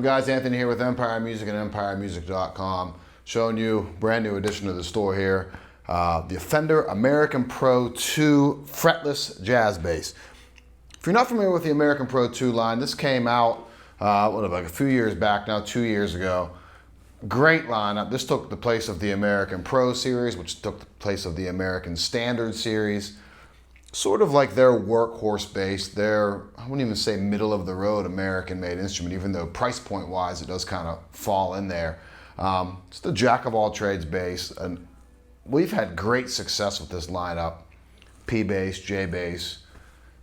guys? Anthony here with Empire Music and EmpireMusic.com, showing you a brand new addition to the store here, the Fender American Pro 2 fretless jazz bass. If you're not familiar with the American Pro 2 line, this came out like a few years back now, 2 years ago. Great lineup. This took the place of the American Pro series, which took the place of the American Standard series. Sort of like their workhorse bass, their, I wouldn't even say middle of the road American made instrument, even though price point wise it does kind of fall in there. It's the jack of all trades bass, and we've had great success with this lineup. P bass, J bass,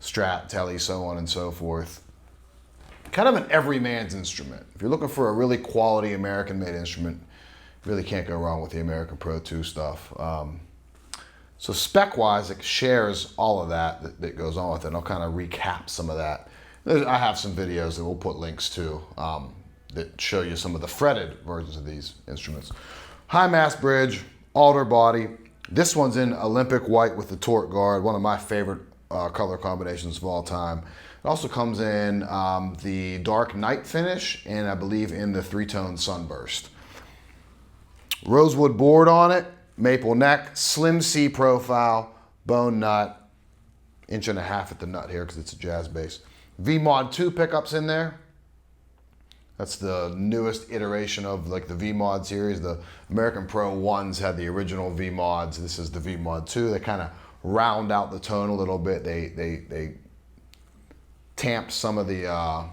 Strat, Tele, so on and so forth. Kind of an everyman's instrument. If you're looking for a really quality American made instrument, you really can't go wrong with the American Pro 2 stuff. So spec-wise, it shares all of that goes on with it. And I'll kind of recap some of that. I have some videos that we'll put links to that show you some of the fretted versions of these instruments. High mass bridge, alder body. This one's in Olympic white with the torque guard, one of my favorite color combinations of all time. It also comes in the dark night finish and I believe in the three-tone sunburst. Rosewood board on it. Maple neck, slim C profile, bone nut, 1.5 inches at the nut here because it's a jazz bass. V-Mod 2 pickups in there. That's the newest iteration of like the V-Mod series. The American Pro 1s had the original V-Mods. This is the V-Mod 2. They kind of round out the tone a little bit. They tamped some of the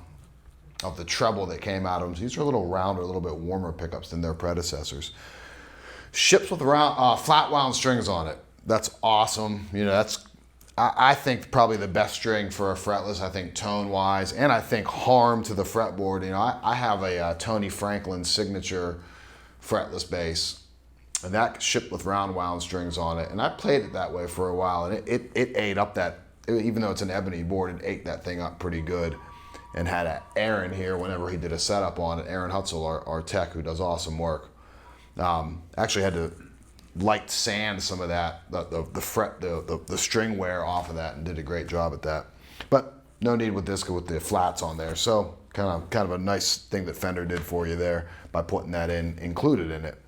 treble that came out of them. So these are a little rounder, a little bit warmer pickups than their predecessors. Ships with flat wound strings on it. That's awesome. You know, that's I think probably the best string for a fretless. I think tone wise, and I think harm to the fretboard. You know, I have a Tony Franklin signature fretless bass, and that shipped with round wound strings on it. And I played it that way for a while, and it ate up that. Even though it's an ebony board, it ate that thing up pretty good. And had Aaron here whenever he did a setup on it. Aaron Hutzel, our tech, who does awesome work. Actually had to light sand some of that, the string wear off of that, and did a great job at that. But no need with this with the flats on there. So kind of a nice thing that Fender did for you there by putting that included in it.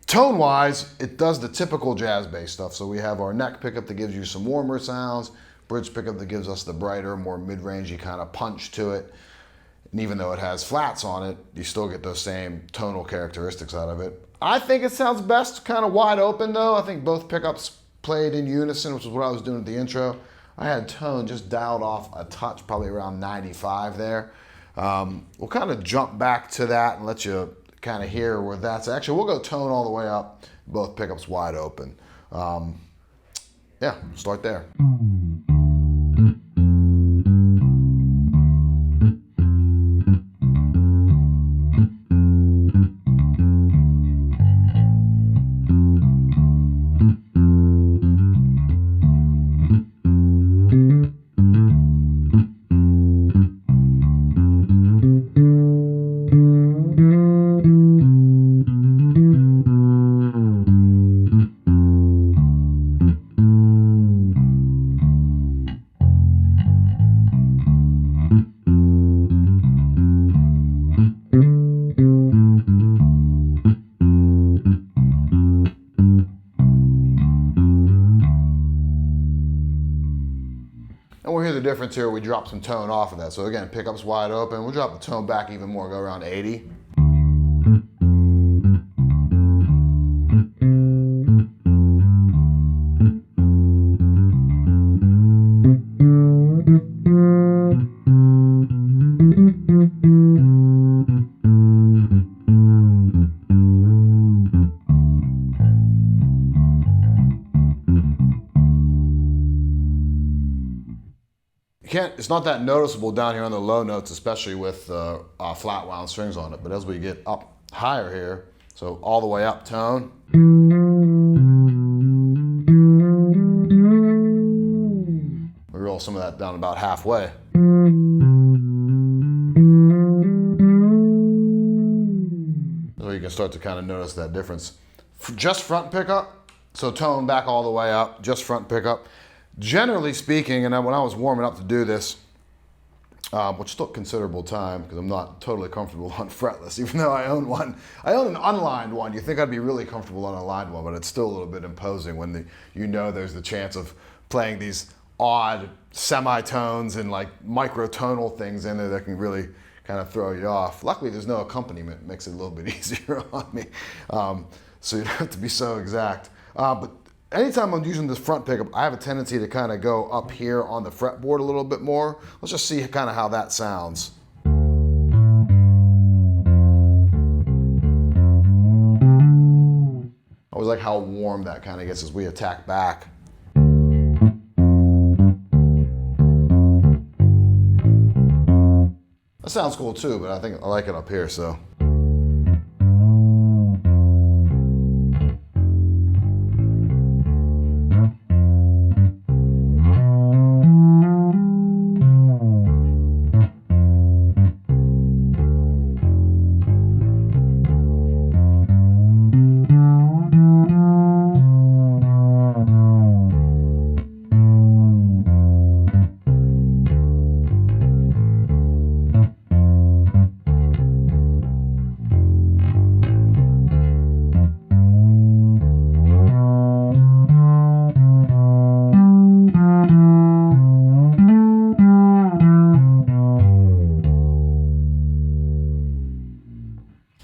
Tone wise, it does the typical jazz bass stuff. So we have our neck pickup that gives you some warmer sounds, bridge pickup that gives us the brighter, more mid-rangey kind of punch to it. And even though it has flats on it, you still get those same tonal characteristics out of it. I think it sounds best kind of wide open though. I think both pickups played in unison, which is what I was doing at the intro. I had tone just dialed off a touch, probably around 95 there. We'll kind of jump back to that and let you kind of hear where that's actually. We'll go tone all the way up, both pickups wide open. Yeah, start there. And we'll hear the difference here. We drop some tone off of that. So again, pickup's wide open. We'll drop the tone back even more, go around 80. It's not that noticeable down here on the low notes, especially with flat wound strings on it. But as we get up higher here, so all the way up tone. We roll some of that down about halfway. So you can start to kind of notice that difference. Just front pickup, so tone back all the way up, just front pickup. Generally speaking, and when I was warming up to do this, which took considerable time because I'm not totally comfortable on fretless, even though I own one. I own an unlined one. You think I'd be really comfortable on a lined one, but it's still a little bit imposing when there's the chance of playing these odd semitones and like microtonal things in there that can really kind of throw you off. Luckily, there's no accompaniment. It makes it a little bit easier on me. So you don't have to be so exact. But anytime I'm using this front pickup, I have a tendency to kind of go up here on the fretboard a little bit more. Let's just see kind of how that sounds. I always like how warm that kind of gets as we attack back. That sounds cool too, but I think I like it up here, so.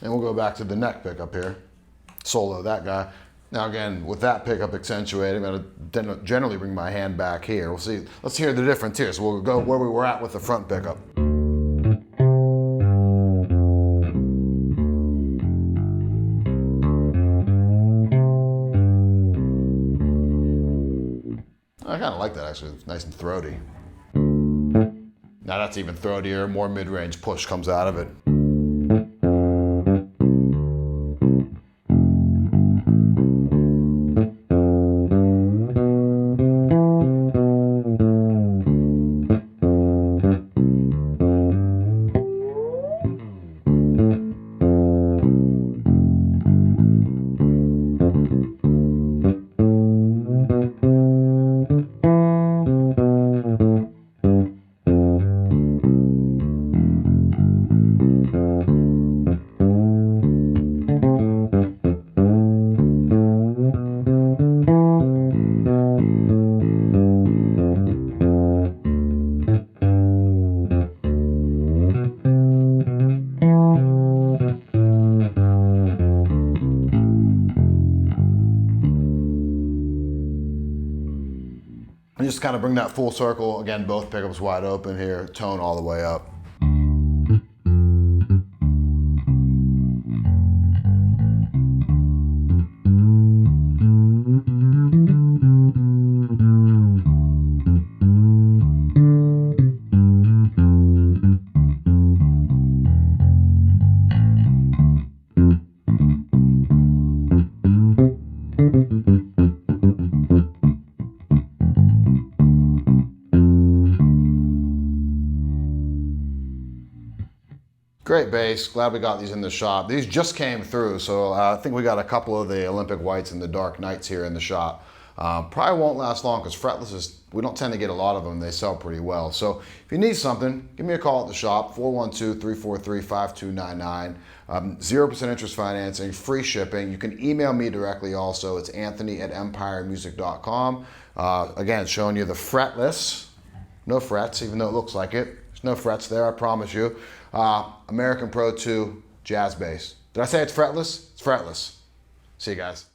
And we'll go back to the neck pickup here, solo that guy. Now again, with that pickup accentuated, I'm gonna generally bring my hand back here. We'll see, let's hear the difference here. So we'll go where we were at with the front pickup. I kind of like that actually, it's nice and throaty. Now that's even throatier, more mid-range push comes out of it. And just kind of bring that full circle. Again, both pickups wide open here, tone all the way up. Great bass, glad we got these in the shop. These just came through, so I think we got a couple of the Olympic Whites and the Dark Knights here in the shop. Probably won't last long because fretless we don't tend to get a lot of them. They sell pretty well. So if you need something, give me a call at the shop, 412-343-5299. 0% interest financing, free shipping. You can email me directly also. It's anthony@empiremusic.com. Again, showing you the fretless, no frets, even though it looks like it. There's no frets there, I promise you. American Pro 2 jazz bass. Did I say it's fretless? It's fretless. See you guys.